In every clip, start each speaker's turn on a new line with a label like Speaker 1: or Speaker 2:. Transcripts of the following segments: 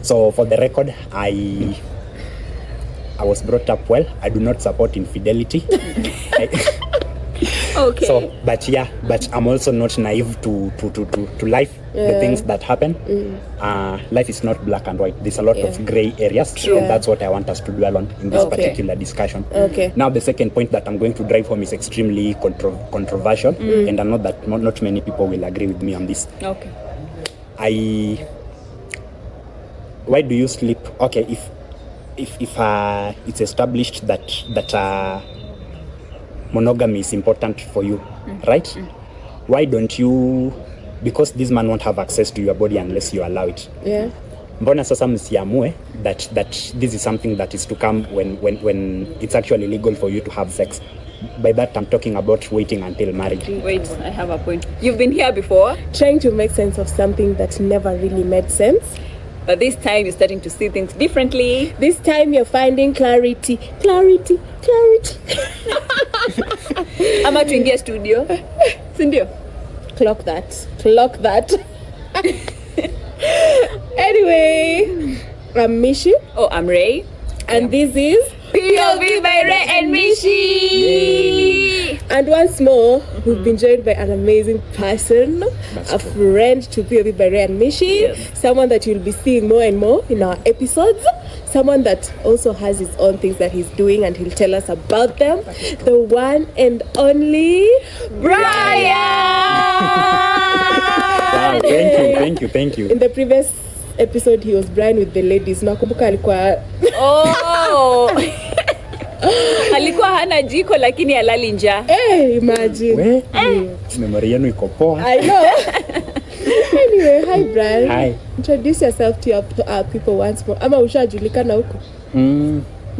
Speaker 1: So for the record, I was brought up well. I do not support infidelity.
Speaker 2: Okay.
Speaker 1: So, but I'm also not naive to life. The things that happen. Life is not black and white. There's a lot of gray areas.
Speaker 2: True.
Speaker 1: And that's what I want us to dwell on in this particular discussion.
Speaker 2: Okay.
Speaker 1: Now, the second point that I'm going to drive home is extremely controversial, and I know that not many people will agree with me on this.
Speaker 2: Okay.
Speaker 1: Why do you sleep? Okay, if it's established that monogamy is important for you, right? Why don't you? Because this man won't have access to your body unless you allow it.
Speaker 2: Yeah.
Speaker 1: Mbona sasa msiamue that this is something that is to come when it's actually legal for you to have sex? By that I'm talking about waiting until marriage.
Speaker 2: Wait, I have a point. You've been here before,
Speaker 3: Trying to make sense of something that never really made sense.
Speaker 2: but this time you're starting to see things differently.
Speaker 3: This time you're finding clarity.
Speaker 2: Ama tuingie studio, si ndio?
Speaker 3: Clock that. Anyway, I'm Mishi,
Speaker 2: Oh, I'm Ray.
Speaker 3: and this is
Speaker 2: POV by Ray and Mitchy.
Speaker 3: And once more, we've been joined by an amazing person,
Speaker 1: That's
Speaker 3: a
Speaker 1: true.
Speaker 3: friend to POV by Ray and Mishi,
Speaker 2: Yes.
Speaker 3: someone that you'll be seeing more and more in our episodes, someone that also has his own things that he's doing and he'll tell us about them. The one and only
Speaker 2: Brian.
Speaker 1: Wow, thank you.
Speaker 3: In the previous episode, he was Brian with the ladies. Nakumbuka alikuwa
Speaker 2: Oh. Alikuwa hana jiko lakini halali njaa.
Speaker 3: imagine.
Speaker 1: Memory yenu iko poa.
Speaker 3: I know. Anyway, hi Brian.
Speaker 1: Hi.
Speaker 3: Introduce yourself to our people once more. Ama ushajulikana huko?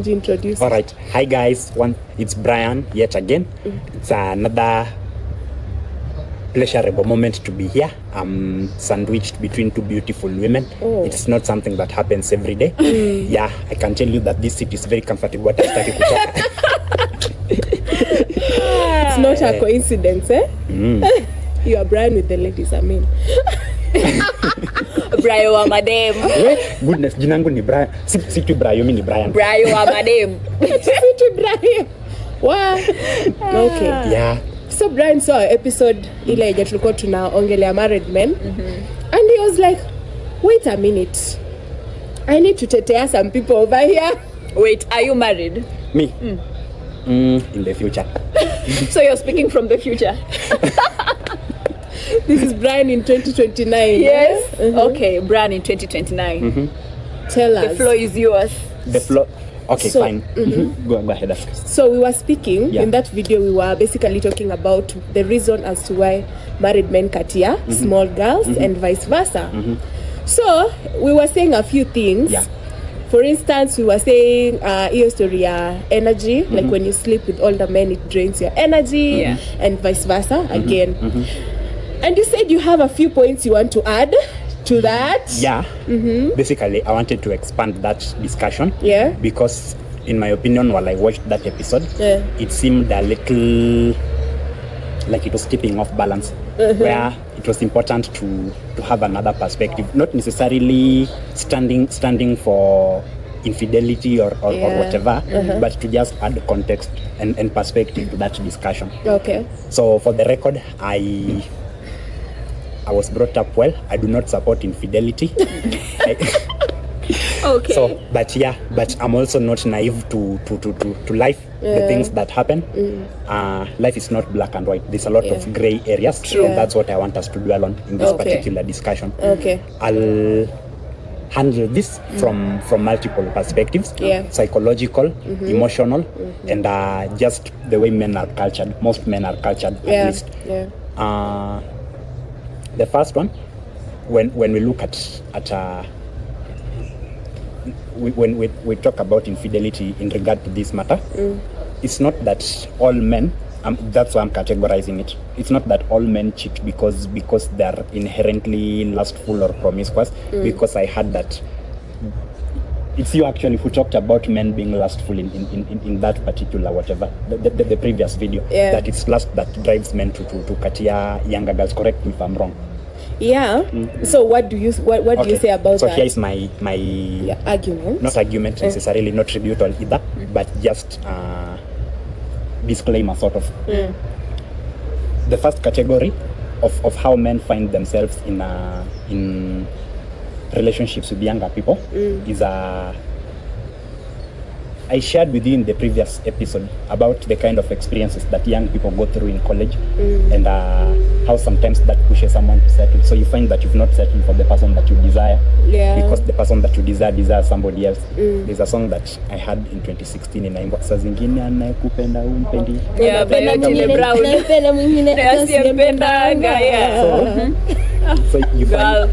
Speaker 3: Introduce.
Speaker 1: All right. Hi guys. It's Brian yet again. It's another pleasurable moment to be here. I'm sandwiched between two beautiful women.
Speaker 3: Oh.
Speaker 1: It's not something that happens every day. Yeah, I can tell you that this seat is very comfortable. What I started kutoka.
Speaker 3: It's not a coincidence, eh? You are Brian with the ladies, I mean.
Speaker 2: Brian wa madem.
Speaker 1: Goodness, jinangu ni Brian. Si tu Brian, mimi ni Brian.
Speaker 2: Brian wa madem.
Speaker 3: Sisi Brian. Wow. Okay.
Speaker 1: Yeah.
Speaker 3: So Brian saw episode ile yenye tulikuwa tunaongelea married men. And he was like, wait a minute. I need to tetea some people over here.
Speaker 2: Wait, are you married?
Speaker 1: Me. In the future.
Speaker 2: So you're speaking from the future?
Speaker 3: This is Brian in 2029.
Speaker 2: Yes. Okay, Brian in 2029.
Speaker 3: Tell us.
Speaker 2: The floor is yours.
Speaker 1: The floor. Okay,
Speaker 3: So,
Speaker 1: fine. Go ahead, ask.
Speaker 3: So we were speaking,
Speaker 1: Yeah.
Speaker 3: in that video we were basically talking about the reason as to why married men katia small girls and vice versa. So we were saying a few things.
Speaker 1: Yeah.
Speaker 3: For instance, we were saying hiyo story ya energy, like when you sleep with older men it drains your energy,
Speaker 2: Yeah.
Speaker 3: and vice versa again. And you said you have a few points you want to add to that.
Speaker 1: Yeah. Basically, I wanted to expand that discussion.
Speaker 3: Yeah.
Speaker 1: Because, in my opinion, while I watched that episode,
Speaker 3: Yeah.
Speaker 1: it seemed a little like it was tipping off balance, where it was important to have another perspective, not necessarily standing for infidelity or whatever, but to just add context and perspective to that discussion.
Speaker 3: Okay.
Speaker 1: So, for the record, I was brought up well. I do not support infidelity.
Speaker 2: Okay.
Speaker 1: So, but I'm also not naive to life. The things that happen. Life is not black and white. There's a lot of gray areas.
Speaker 2: True.
Speaker 1: And that's what I want us to dwell on in this
Speaker 3: Okay.
Speaker 1: particular discussion.
Speaker 3: Okay.
Speaker 1: I'll handle this from multiple perspectives.
Speaker 3: Yeah.
Speaker 1: Psychological, emotional, and just the way men are cultured. Most men are cultured, at
Speaker 3: Yeah.
Speaker 1: least.
Speaker 3: Yeah.
Speaker 1: The first one, when we look at when we talk about infidelity in regard to this matter, it's not that all men, that's why I'm categorizing it. It's not that all men cheat because they're inherently lustful or promiscuous, because I had that. It's you actually who talked about men being lustful in that particular whatever, the previous video,
Speaker 3: Yeah.
Speaker 1: that it's lust that drives men to katia younger girls. Correct me if I'm wrong.
Speaker 3: Yeah. So what do you say about
Speaker 1: so
Speaker 3: that?
Speaker 1: So here is my
Speaker 3: argument.
Speaker 1: Not argument necessarily, not rebuttal either, but just disclaimer sort of. The first category of how men find themselves in relationships with younger people is I shared with you in the previous episode about the kind of experiences that young people go through in college and how sometimes that pushes someone to settle. So you find that you've not settled for the person that you desire because the person that you desires somebody else. There's a song that I had in 2016 inaimba saa zingine anayekupenda umpendi.
Speaker 2: Yeah, Otile Brown.
Speaker 1: So you find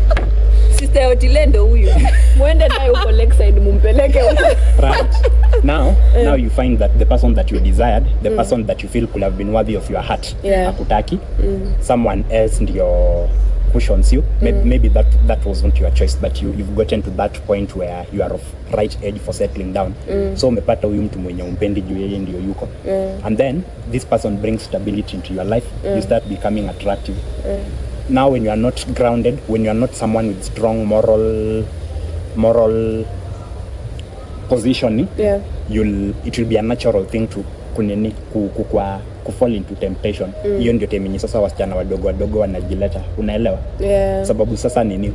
Speaker 2: Sister Otile ndo huyu. Mwende naye uko Lakeside mumpeleke huko.
Speaker 1: Right. Now you find that the person that you desired, the person that you feel could have been worthy of your heart, akutaki, someone else ndio cushions you. Maybe that wasn't your choice, but you've gotten to that point where you are of right age for settling down. So umepata huyu mtu mwenye umpendi juu yeye ndio yuko. And then this person brings stability into your life. You start becoming attractive. Now when you are not grounded, when you are not someone with strong moral positioning, it will be a natural thing to fall into temptation. Hiyo ndio time sasa wasichana wadogo wanajileta, unaelewa? Sababu sasa nini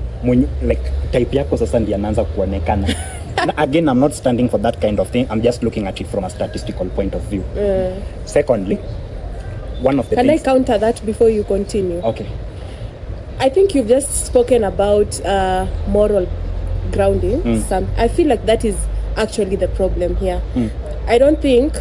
Speaker 1: like type yako sasa ndio anaanza kuonekana. Again, I'm not standing for that kind of thing. I'm just looking at it from a statistical point of view. Secondly, one of the
Speaker 3: Can
Speaker 1: things,
Speaker 3: I counter that before you continue?
Speaker 1: Okay.
Speaker 3: I think you've just spoken about moral grounding. I feel like that is actually the problem here. I don't think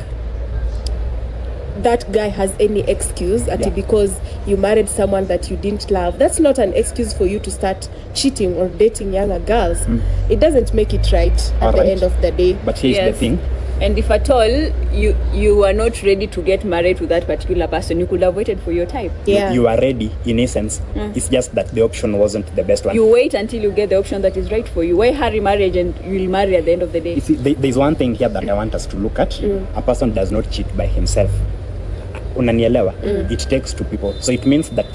Speaker 3: that guy has any excuse because you married someone that you didn't love. That's not an excuse for you to start cheating or dating younger girls. It doesn't make it right at the end of the day.
Speaker 1: But here's the thing.
Speaker 2: And if at all you are not ready to get married to that particular person, you could have waited for your time.
Speaker 1: You are ready in essence. It's just that the option wasn't the best one.
Speaker 2: You wait until you get the option that is right for you. Why hurry marriage and you'll marry at the end of the day?
Speaker 1: You see, there's one thing here that I want us to look at. A person does not cheat by himself. Unanielewa? It takes two people. So it means that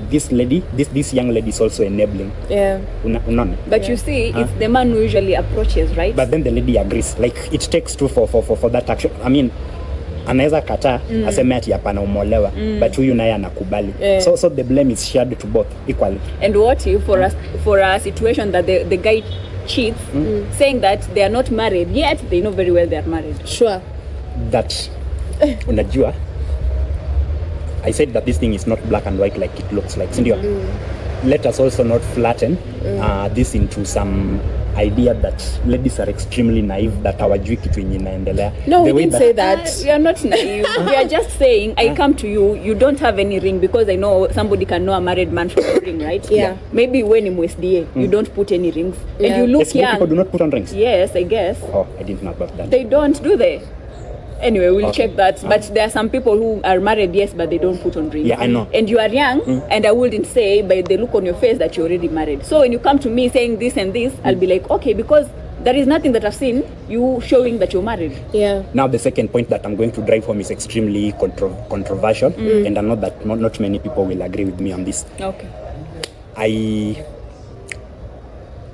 Speaker 1: this young lady is also enabling.
Speaker 2: But you see, it's the man who usually approaches, right?
Speaker 1: But then the lady agrees. Like it takes two for that action. I mean, anaweza kataa aseme ati hapana umolewa, but huyu naye anakubali. So the blame is shared to both equally.
Speaker 2: And what if for a situation that the guy cheats, saying that they are not married yet, they know very well they are married.
Speaker 3: Sure.
Speaker 1: That unajua, I said that this thing is not black and white like it looks like. Let us also not flatten this into some idea that ladies are extremely naive, that hawajui kitu yenye inaendelea.
Speaker 3: No, we didn't say that.
Speaker 2: We are not naive. We are just saying, I come to you, you don't have any ring, because I know somebody can know a married man from a ring, right? Maybe when in SDA, you don't put any rings. And you look young.
Speaker 1: People do not put on rings?
Speaker 2: Yes, I guess.
Speaker 1: Oh, I didn't know about that.
Speaker 2: They don't, do they? Anyway, we'll check that. But there are some people who are married, yes, but they don't put on rings.
Speaker 1: Yeah, I know.
Speaker 2: And you are young, and I wouldn't say by the look on your face that you're already married. So when you come to me saying this and this, I'll be like, okay, because there is nothing that I've seen you showing that you're married.
Speaker 1: Now the second point that I'm going to drive home is extremely controversial, and I know that not many people will agree with me on this.
Speaker 2: Okay.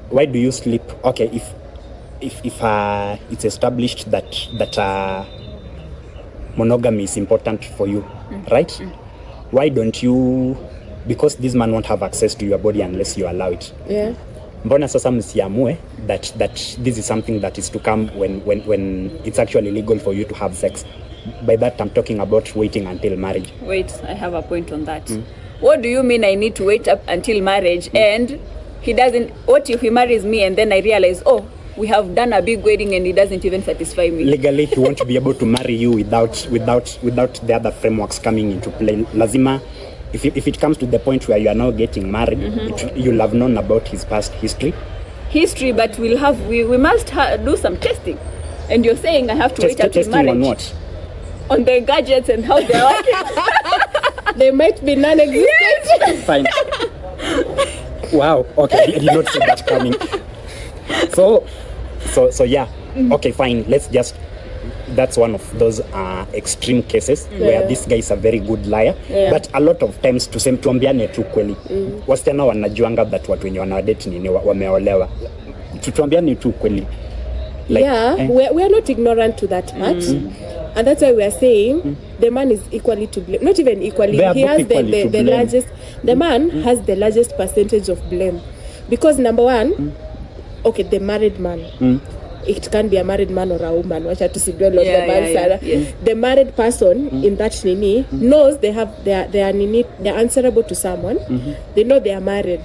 Speaker 1: Why do you sleep? Okay, if it's established that monogamy is important for you, right? Why don't you, because this man won't have access to your body unless you allow it. Mbona sasa msiamue that this is something that is to come when it's actually legal for you to have sex. By that I'm talking about waiting until marriage.
Speaker 2: Wait, I have a point on that. What do you mean I need to wait up until marriage and he doesn't? What if he marries me and then I realize, oh, we have done a big wedding and it doesn't even satisfy me?
Speaker 1: Legally, he won't be able to marry you without the other frameworks coming into play. Lazima, if it comes to the point where you are now getting married, you'll have known about his past history. But we must do some testing. And you're saying I have to wait until marriage. On what?
Speaker 2: On the gadgets and how they're working.
Speaker 3: They might be non-existent.
Speaker 1: Fine. Wow. Okay, I did not see that coming. So yeah. Okay, fine. Let's just that's one of those extreme cases where this guy is a very good liar, but a lot of times tuambiane tu kweli, wasichana wanajuanga that watu wenye wanadate nini wameolewa, tuambiane tu kweli.
Speaker 3: Like, we are not ignorant to that part, and that's why we are saying the man is equally to blame. Not even equally. He has the largest. The man has the largest percentage of blame, because number one, okay, the married man. It can be a married man or a woman. The married person in that nini knows they are answerable to someone. They know they are married.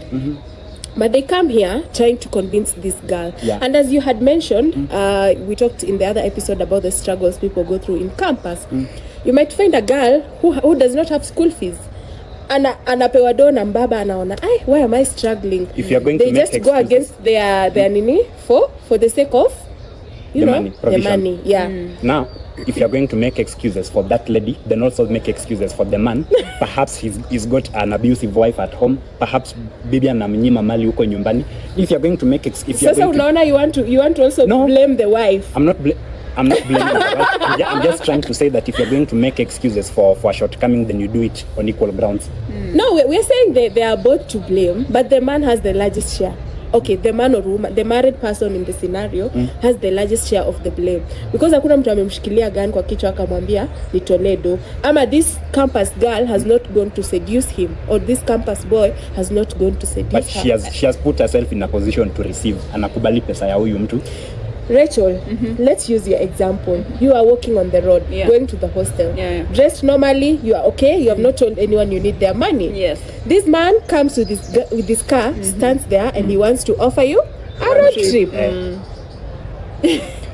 Speaker 3: But they come here trying to convince this girl. And as you had mentioned, we talked in the other episode about the struggles people go through in campus. You might find a girl who does not have school fees. Anapewa do na mbaba anaona, why am I struggling?
Speaker 1: If you're going
Speaker 3: they
Speaker 1: to
Speaker 3: just
Speaker 1: make
Speaker 3: go against their nini for the sake of the money.
Speaker 1: Now, if you're going to make excuses for that lady, then also make excuses for the man. Perhaps he's got an abusive wife at home. Perhaps bibi anamnyima mali huko nyumbani. If you're going to make
Speaker 3: unaona you want to also blame the wife.
Speaker 1: I'm not blaming the wife. I'm just trying to say that if you're going to make excuses for a shortcoming, then you do it on equal grounds.
Speaker 3: No, we're saying they are both to blame, but the man has the largest share. Okay, the man or woman, the married person in the scenario has the largest share of the blame, because hakuna mtu amemshikilia gun kwa kichwa akamwambia nitolee do, ama this campus girl has not gone to seduce him, or this campus boy has not gone to seduce her.
Speaker 1: But she has put herself in a position to receive. Anakubali pesa ya huyu mtu.
Speaker 3: Rachel, let's use your example. You are walking on the road, going to the hostel. Dressed normally, you are okay. You have not told anyone you need their money.
Speaker 2: Yes.
Speaker 3: This man comes with this car, stands there, and he wants to offer you a road trip.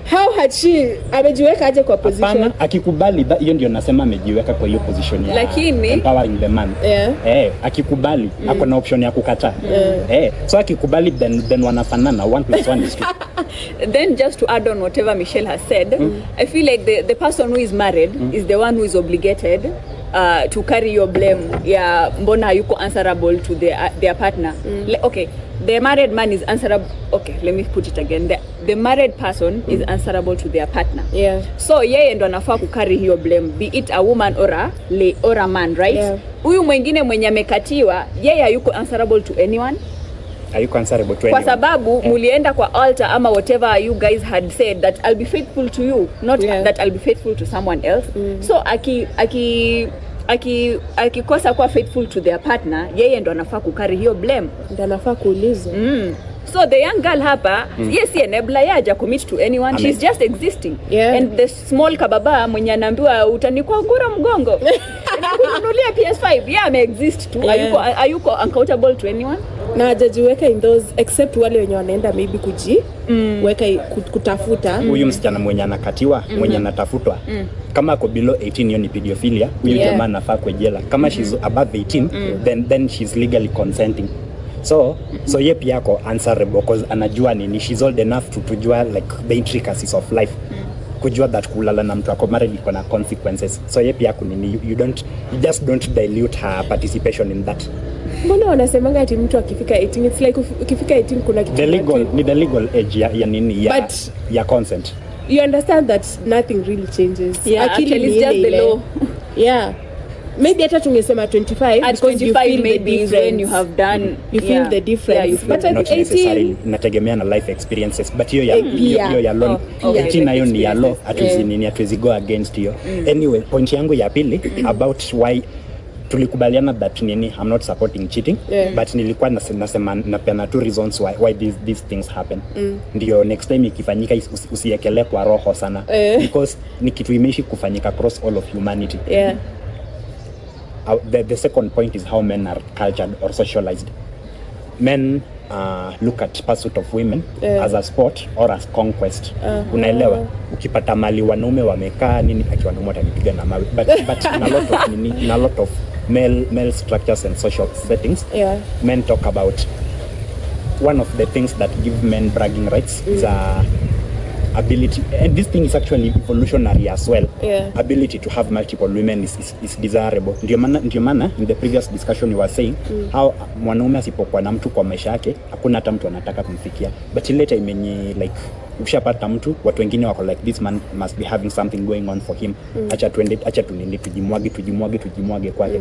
Speaker 3: How had she amejiweka aje kwa position?
Speaker 1: Hapana, akikubali, hiyo ndio nasema amejiweka kwa hiyo position ya empowering the man. Akikubali, ako na option ya kukataa. So akikubali, then wanafanana, 1 + 1 is 2.
Speaker 2: Then just to add on whatever Michelle has said, I feel like the person who is married is the one who is obligated to carry your blame. Mbona hayuko answerable to their partner. Okay, the married man is answerable. Okay, let me put it again. The married person is answerable to their partner. So yeye ndo anafaa ku carry hiyo blame, be it a woman or a man, right? Huyu mwingine mwenye amekatiwa, yeye hayuko answerable to anyone.
Speaker 1: Hayuko answerable to anyone.
Speaker 2: Kwa sababu mulienda kwa altar ama whatever you guys had said that I'll be faithful to you, not that I'll be faithful to someone else. So akikosa kuwa faithful to their partner, yeye ndo anafaa ku carry hiyo blame,
Speaker 3: ndo anafaa kuulizwa.
Speaker 2: So the young girl hapa, yes, enabler ya haja commit to anyone. She's just existing. And the small kababa mwenye anaambiwa utanikwa ngura mgongo na kununulia PS5, ame exist tu. Ayuko accountable to anyone.
Speaker 3: Na hajajiweka in those, except wale wenye wanaenda maybe weka kutafuta.
Speaker 1: Huyu msichana mwenye anakatiwa, mwenye anatafutwa. Kama ako below 18 hiyo ni pedophilia. Huyu jamaa anafaa kwa jela. Kama she's above 18, then she's legally consenting. So ye pia ako answerable because anajua nini, she's old enough to kujua like the intricacies of life. Kujua that kulala na mtu ako married iko na consequences. So ye pia kunini, you just don't dilute her participation in that.
Speaker 3: Mbona wanasemaga ati mtu akifika 18, it's like ukifika 18 kuna kitu
Speaker 1: the legal age ya nini ya consent.
Speaker 3: You understand that nothing really changes.
Speaker 2: Actually it's just the law.
Speaker 3: Maybe hata tungesema 25
Speaker 2: at
Speaker 3: because 25
Speaker 2: you feel maybe is when you have done
Speaker 3: feel the difference.
Speaker 1: But at 18 nategemea na life experiences, but hiyo ya law 18 nayo ni ya law, hatuwezi go against hiyo. Anyway, point yangu ya pili about why tulikubaliana that I'm not supporting cheating, but nilikuwa nasema napeana two reasons why these things happen. Ndio next time ikifanyika usiekelee kwa roho sana, because ni kitu imeishi kufanyika across all of humanity. The second point is how men are cultured or socialized. Men look at pursuit of women as a sport or as conquest. Unaelewa, ukipata mali wanaume wamekaa nini, akiwa wanaume atapiga na mawe, but in a lot of male structures and social settings, men talk about one of the things that give men bragging rights is ability, and this thing is actually evolutionary as well. Ability to have multiple women is desirable. Ndio maana in the previous discussion you were saying how mwanaume asipokuwa na mtu kwa maisha yake hakuna hata mtu anataka kumfikia, but later imeni like ukishapata mtu watu wengine wako like this man must be having something going on for him, acha tuende tujimwage kwake.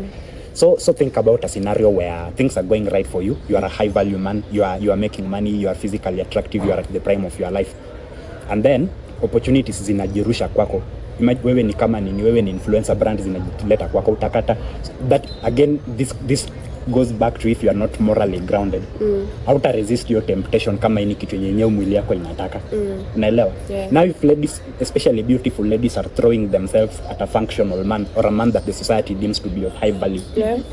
Speaker 1: So think about a scenario where things are going right for you. You are a high value man, you are making money, you are physically attractive, you are at the prime of your life, and then opportunities zinajirusha kwako. Wewe ni kama nini, wewe ni influencer, brand zinajileta kwako, utakata. That again, this goes back to if you are not morally grounded. Hauta resist your temptation kama ini kitu yenyewe mwili yako inataka. Unaelewa? Now if ladies, especially beautiful ladies, are throwing themselves at a functional man or a man that the society deems to be of high value,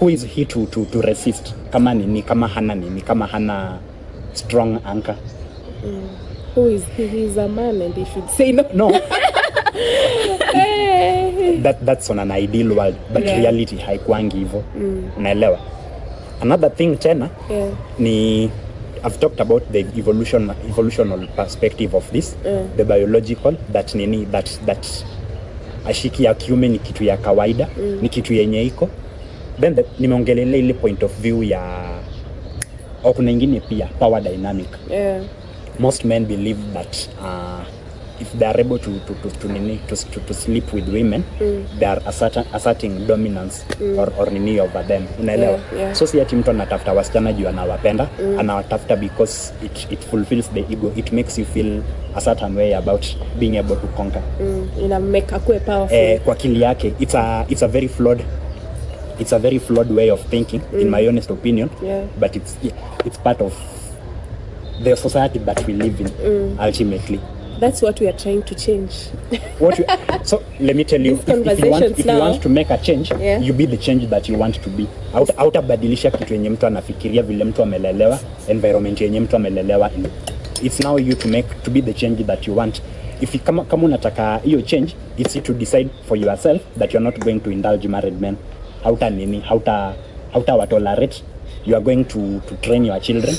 Speaker 1: who is he to resist? Kama nini, kama hana strong anchor.
Speaker 3: Who is he? He's a man and he should say no.
Speaker 1: That's on an ideal world, but reality haikuangi hivyo. Unaelewa? Another thing tena ni I've talked about the evolutional perspective of this, the biological, that ashiki ya kiume ni kitu ya kawaida, ni kitu yenye iko. Then nimeongelelea ile point of view ya kuna ingine pia power dynamic. Most men believe that if they are able to sleep with women, they are asserting dominance or nini over them. Unaelewa? So si ati mtu anatafuta wasichana juu anawapenda, anawatafuta because it fulfills the ego. It makes you feel a certain way about being able to conquer.
Speaker 3: Ina make akue powerful.
Speaker 1: Kwa akili yake, it's a very flawed way of thinking, in my honest opinion. But it's part of the society that we live in, ultimately.
Speaker 3: That's what we are trying to change.
Speaker 1: So let me tell you, if you want to make a change, you be the change that you want to be. Hautabadilisha kitu yenye mtu anafikiria vile mtu amelelewa, environment yenye mtu amelelewa. It's now you to be the change that you want. If kama unataka hiyo change, it's you to decide for yourself that you're not going to indulge married men. Hauta tolerate. You are going to train your children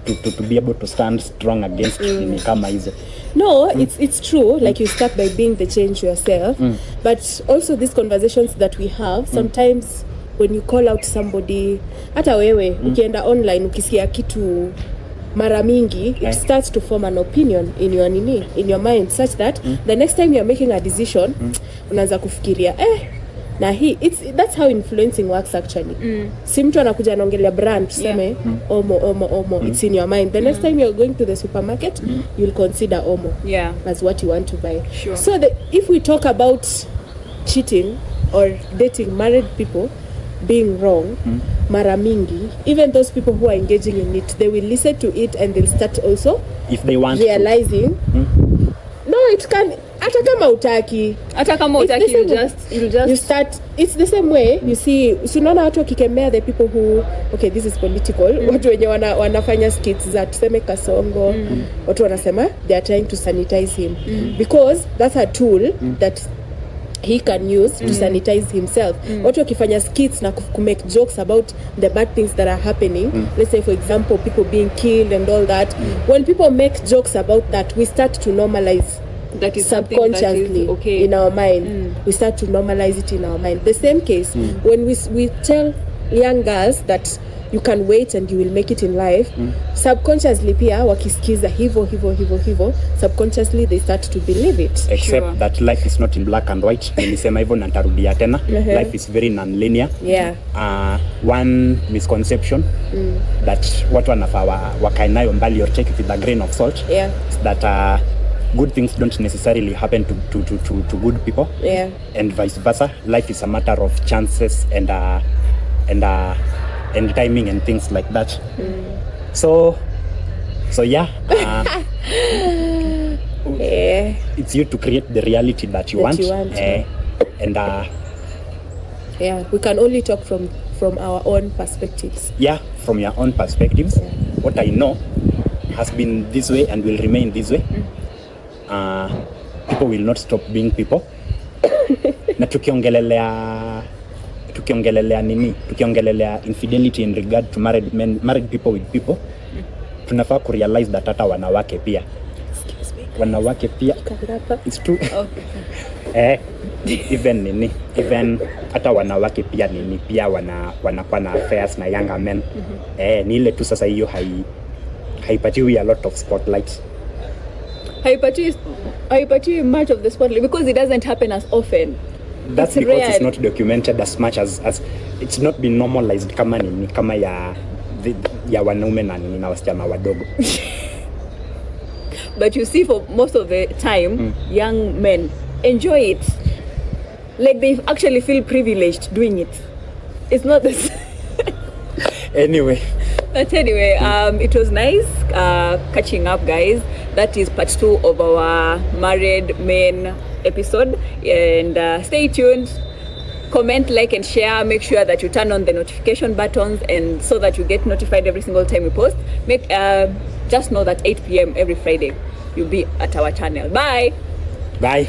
Speaker 1: to be able to stand strong against nini kama hizo.
Speaker 3: No, it's true. Like you start by being the change yourself, but also these conversations that we have sometimes when you call out somebody, hata wewe ukienda online ukisikia kitu mara mingi, it starts to form an opinion in your mind, such that the next time you're making a decision, unaanza kufikiria na that's how influencing works actually. Si mtu anakuja anaongelea brand tuseme Omo, it's in your mind. The next time you're going to the supermarket, you'll consider Omo as what you want to buy.
Speaker 2: Sure.
Speaker 3: So if we talk about cheating or dating married people being wrong, mara mingi, even those people who are engaging in it, they will listen to it and they'll start also, if they want, realizing no, it can. Hata kama utaki you start. It's the same way. You see, unaona watu wakikemea the people who, okay, this is political, watu wenye wanafanya skits za tuseme Kasongo, watu wanasema they are trying to sanitize him because that's a tool that he can use to sanitize himself. Watu wakifanya skits na make jokes about the bad things that are happening, let's say for example people being killed and all that, when people make jokes about that, we start to normalize
Speaker 2: that is
Speaker 3: subconsciously
Speaker 2: that is okay
Speaker 3: in our mind. We start to normalize it in our mind. The same case when we tell young girls that you can wait and you will make it in life, subconsciously pia wakisikiza hivyo subconsciously they start to believe it.
Speaker 1: Except that life is not in black and white. Nilisema hivyo na nitarudia tena. Life is very non-linear. One misconception that watu wanafaa wakae nayo mbali or take it with a grain of salt is that good things don't necessarily happen to good people, and vice versa. Life is a matter of chances and timing and things like that. So it's you to create the reality that you want.
Speaker 3: We can only talk from our own perspectives.
Speaker 1: From your own perspectives. What I know has been this way and will remain this way. People will not stop being people. Na tukiongelelea infidelity in regard to married people with people, tunafaa ku realize that hata wanawake pia it's true. Even hata wanawake pia wanakuwa na affairs na younger men. Ni ile tu sasa hiyo haipatiwi a lot of spotlight.
Speaker 2: haipati much of the spotlight because it doesn't happen as often.
Speaker 1: That's
Speaker 2: It's
Speaker 1: because
Speaker 2: rare.
Speaker 1: it's not documented as much as it's not been normalized kama ya wanaume na wasichana wadogo.
Speaker 2: But you see, for most of the time, young men enjoy it. Like they actually feel privileged doing it. It's not this.
Speaker 1: Anyway.
Speaker 2: But anyway, it was nice catching up, guys. That is part 2 of our married men episode. And stay tuned. Comment, like, and share. Make sure that you turn on the notification buttons, and so that you get notified every single time we post. Just know that 8 p.m. every Friday you'll be at our channel. Bye.
Speaker 1: Bye.